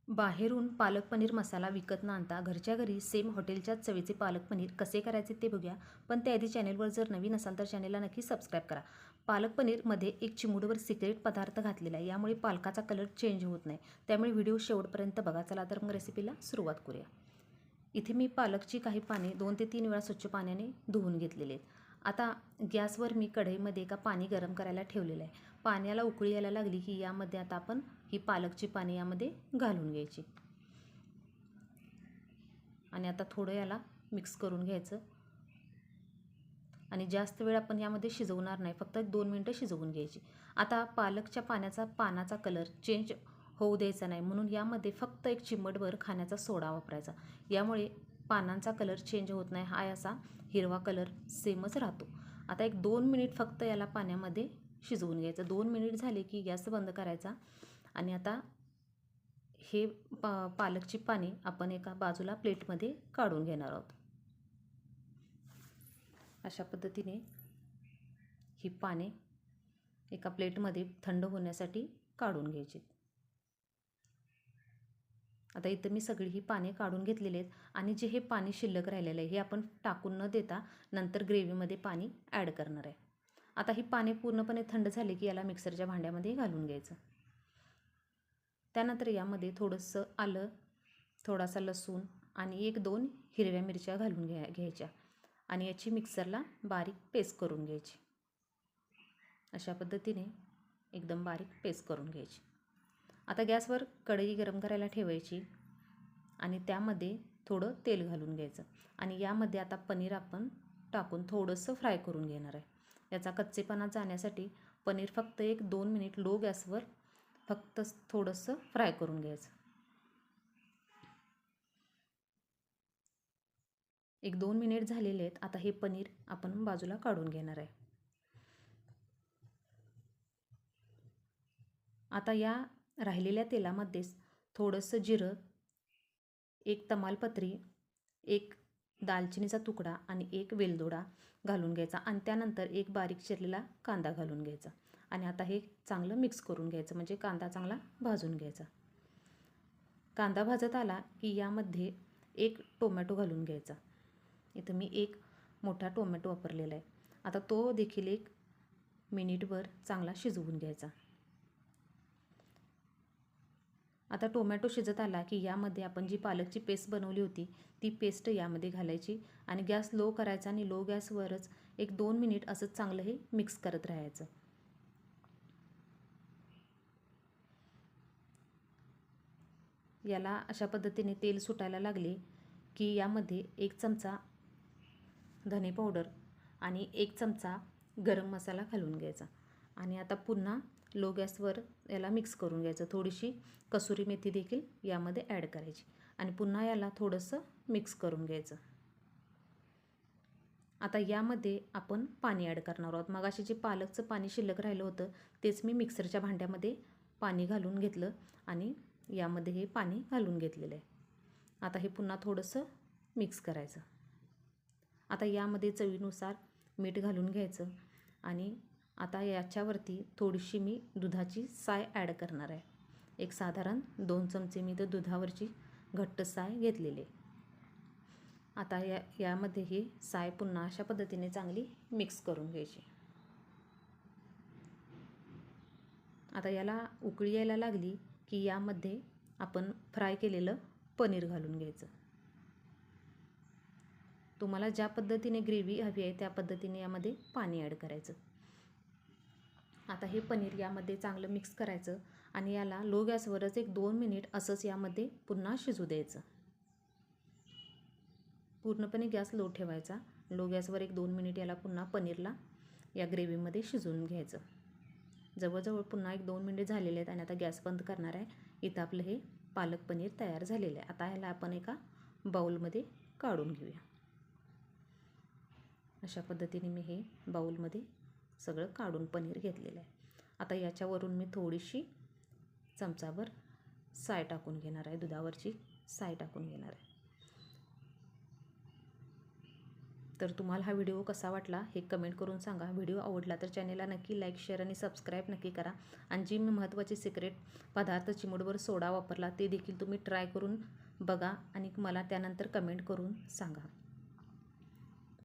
बाहेरून पालक पनीर मसाला विकत न आणता घरच्या घरी सेम हॉटेलच्याच चवीचे पालक पनीर कसे करायचे ते बघूया. पण त्याआधी चॅनेलवर जर नवीन असाल तर चॅनेलला नक्की सबस्क्राईब करा. पालक पनीरमध्ये एक चिमूटभर सिक्रेट पदार्थ घातलेला आहे, यामुळे पालकाचा कलर चेंज होत नाही. त्यामुळे व्हिडिओ शेवटपर्यंत बघा. चला तर मग रेसिपीला सुरुवात करूया. इथे मी पालकची काही पाने 2 ते 3 वेळा स्वच्छ पाण्याने धुवून घेतलेले आहेत. आता गॅसवर मी कढईमध्ये एका पाणी गरम करायला ठेवलेलं आहे. पाण्याला उकळी यायला लागली की यामध्ये आता आपण ही पालकची पाने यामध्ये घालून घ्यायची आणि आता थोडं याला मिक्स करून घ्यायचं. आणि जास्त वेळ आपण यामध्ये शिजवणार नाही, फक्त 2 मिनटं शिजवून घ्यायची. आता पालकच्या पानाचा कलर चेंज होऊ द्यायचा नाही, म्हणून यामध्ये फक्त एक चिमटभर खाण्याचा सोडा वापरायचा. यामुळे पानांचा कलर चेंज होत नाही, हा असा हिरवा कलर सेमच राहतो. आता एक 2 मिनिट फक्त याला पाण्यामध्ये शिजवून घ्यायचं. 2 मिनिट झाले की गॅस बंद करायचा. आणि आता हे पालकची पाने आपण एका बाजूला प्लेटमध्ये काढून घेणार आहोत. अशा पद्धतीने ही पाने एका प्लेटमध्ये थंड होण्यासाठी काढून घ्यायची. आता इथं मी सगळी ही पाने काढून घेतलेली आहेत आणि जे हे पाणी शिल्लक राहिलेलं आहे हे आपण टाकून न देता नंतर ग्रेव्हीमध्ये पाणी ॲड करणार आहे. आता ही पाने पूर्णपणे थंड झाली की याला मिक्सरच्या भांड्यामध्ये घालून घ्यायचं. त्यानंतर यामध्ये थोडंसं आलं, थोडासा लसूण आणि 1-2 हिरव्या मिरच्या घालून घ्यायच्या आणि याची मिक्सरला बारीक पेस्ट करून घ्यायची. अशा पद्धतीने एकदम बारीक पेस्ट करून घ्यायची. आता गॅसवर कढई गरम करायला ठेवायची आणि त्यामध्ये थोडं तेल घालून घ्यायचं आणि यामध्ये आता पनीर आपण टाकून थोडंसं फ्राय करून घेणार आहे. याचा कच्चेपणा जाण्यासाठी पनीर फक्त 1-2 मिनिट लो गॅसवर फक्त थोडंसं फ्राय करून घ्यायचं. 1-2 मिनिट झालेले आहेत. आता हे पनीर आपण बाजूला काढून घेणार आहे. आता या राहिलेल्या तेलामध्येच थोडंसं जिरं, 1 तमालपत्री, 1 दालचिनीचा तुकडा आणि 1 वेलदोडा घालून घ्यायचा आणि त्यानंतर 1 बारीक चिरलेला कांदा घालून घ्यायचा आणि आता हे चांगलं मिक्स करून घ्यायचं, म्हणजे कांदा चांगला भाजून घ्यायचा. कांदा भाजत आला की यामध्ये 1 टोमॅटो घालून घ्यायचा. इथं मी 1 मोठा टोमॅटो वापरलेला आहे. आता तो देखील 1 मिनिटभर चांगला शिजवून घ्यायचा. आता टोमॅटो शिजत आला की यामध्ये आपण जी पालकची पेस्ट बनवली होती ती पेस्ट यामध्ये घालायची आणि गॅस लो करायचा आणि लो गॅसवरच 1-2 मिनिट असंच चांगलं हे मिक्स करत राहायचं. याला अशा पद्धतीने तेल सुटायला लागले की यामध्ये 1 चमचा धने पावडर आणि 1 चमचा गरम मसाला घालून घ्यायचा आणि आता पुन्हा लो गॅसवर याला मिक्स करून घ्यायचं. थोडीशी कसुरी मेथी देखील यामध्ये ॲड करायची आणि पुन्हा याला थोडंसं मिक्स करून घ्यायचं. आता यामध्ये आपण पाणी ॲड करणार आहोत. मगाशी जे पालकचं पाणी शिल्लक राहिलं होतं तेच मी मिक्सरच्या भांड्यामध्ये पाणी घालून घेतलं आणि यामध्ये हे पाणी घालून घेतलेलं आहे. आता हे पुन्हा थोडंसं मिक्स करायचं. आता यामध्ये चवीनुसार मीठ घालून घ्यायचं आणि आता याच्यावरती थोडीशी मी दुधाची साय ॲड करणार आहे. एक साधारण 2 चमचे मी तर दुधावरची घट्ट साय घेतलेली आहे. आता यामध्ये ही साय पुन्हा अशा पद्धतीने चांगली मिक्स करून घ्यायची. आता याला उकळी यायला लागली की यामध्ये आपण फ्राय केलेलं पनीर घालून घ्यायचं. तुम्हाला ज्या पद्धतीने ग्रेव्ही हवी आहे त्या पद्धतीने यामध्ये पाणी ॲड करायचं. आता हे पनीर यामध्ये चांगलं मिक्स करायचं आणि याला लो गॅसवरच 1-2 मिनिट असंच यामध्ये पुन्हा शिजू द्यायचं. पूर्णपणे गॅस लो ठेवायचा. लो गॅसवर 1-2 मिनिट याला पुन्हा पनीरला या ग्रेव्हीमध्ये शिजवून घ्यायचं. जवळजवळ पुन्हा 1-2 मिनिट झालेले आहेत आणि आता गॅस बंद करणार आहे. इथं आपलं हे पालक पनीर तयार झालेलं आहे. आता ह्याला आपण एका बाउलमध्ये काढून घेऊया. अशा पद्धतीने मी हे बाउलमध्ये सगळं काढून पनीर घेतलेलं आहे. आता याच्यावरून मी थोडीशी चमचाभर साय टाकून घेणार आहे. दुधावरची साय टाकून घेणार आहे. तर तुम्हाला हा व्हिडिओ कसा वाटला हे कमेंट करून सांगा. व्हिडिओ आवडला तर चॅनेलला नक्की लाईक, शेअर आणि सबस्क्राईब नक्की करा. आणि जी महत्त्वाची सिक्रेट पदार्थ चिमूटभर सोडा वापरला ते देखील तुम्ही ट्राय करून बघा आणि मला त्यानंतर कमेंट करून सांगा.